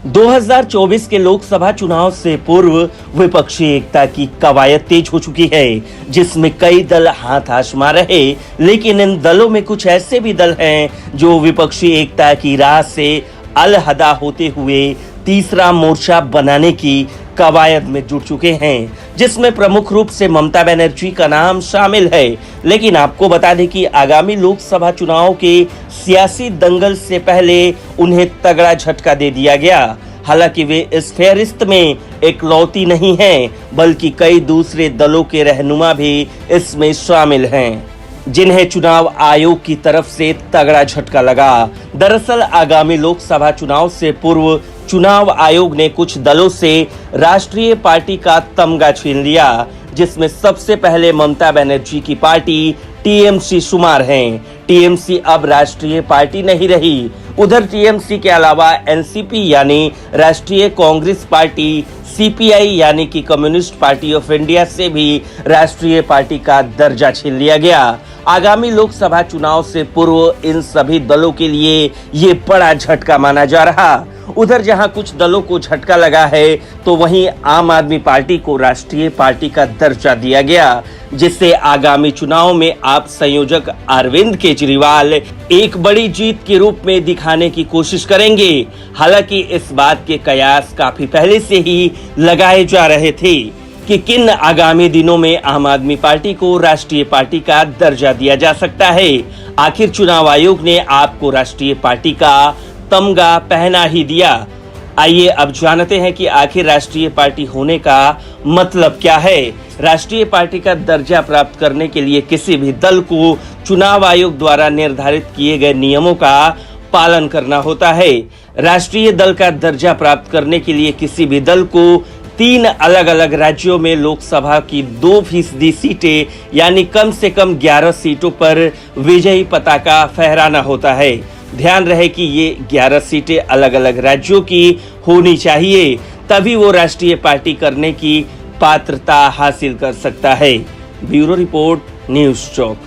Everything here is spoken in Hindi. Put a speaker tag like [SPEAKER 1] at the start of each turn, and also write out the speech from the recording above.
[SPEAKER 1] 2024 के लोकसभा चुनाव से पूर्व विपक्षी एकता की कवायद तेज हो चुकी है, जिसमें कई दल हाथ आजमा रहे। लेकिन इन दलों में कुछ ऐसे भी दल हैं जो विपक्षी एकता की राह से अलहदा होते हुए तीसरा मोर्चा बनाने की कवायद में जुट चुके हैं, जिसमें प्रमुख रूप से ममता बनर्जी का नाम शामिल है। लेकिन आपको बता दें कि आगामी लोकसभा चुनाव के सियासी दंगल से पहले उन्हें तगड़ा झटका दे दिया गया। हालांकि वे इस फेहरिस्त में इकलौती नहीं हैं, बल्कि कई दूसरे दलों के रहनुमा भी इसमें शामिल हैं, जिन्हें चुनाव आयोग की तरफ से तगड़ा झटका लगा। दरअसल आगामी लोकसभा चुनाव से पूर्व चुनाव आयोग ने कुछ दलों से राष्ट्रीय पार्टी का तमगा छीन लिया, जिसमें सबसे पहले ममता बनर्जी की पार्टी टीएमसी शुमार है। टीएमसी अब राष्ट्रीय पार्टी नहीं रही। उधर टीएमसी के अलावा एनसीपी यानी राष्ट्रीय कांग्रेस पार्टी, सीपीआई यानी कि कम्युनिस्ट पार्टी ऑफ इंडिया से भी राष्ट्रीय पार्टी का दर्जा छीन लिया गया। आगामी लोकसभा चुनाव से पूर्व इन सभी दलों के लिए ये बड़ा झटका माना जा रहा। उधर जहां कुछ दलों को झटका लगा है, तो वहीं आम आदमी पार्टी को राष्ट्रीय पार्टी का दर्जा दिया गया, जिससे आगामी चुनाव में आप संयोजक अरविंद केजरीवाल एक बड़ी जीत के रूप में दिखाने की कोशिश करेंगे। हालांकि इस बात के कयास काफी पहले से ही लगाए जा रहे थे कि किन आगामी दिनों में आम आदमी पार्टी को राष्ट्रीय पार्टी का दर्जा दिया जा सकता है। आखिर चुनाव आयोग ने आपको राष्ट्रीय पार्टी का तमगा पहना ही दिया। आइए अब जानते हैं कि आखिर राष्ट्रीय पार्टी होने का मतलब क्या है। राष्ट्रीय पार्टी का दर्जा प्राप्त करने के लिए किसी भी दल को चुनाव आयोग द्वारा निर्धारित किए गए नियमों का पालन करना होता है। राष्ट्रीय दल का दर्जा प्राप्त करने के लिए किसी भी दल को 3 अलग अलग राज्यों में लोकसभा की 2% सीटें यानी कम से कम 11 सीटों पर विजयी पताका फहराना होता है। ध्यान रहे कि ये 11 सीटें अलग अलग राज्यों की होनी चाहिए, तभी वो राष्ट्रीय पार्टी करने की पात्रता हासिल कर सकता है। ब्यूरो रिपोर्ट, न्यूज़ चौक।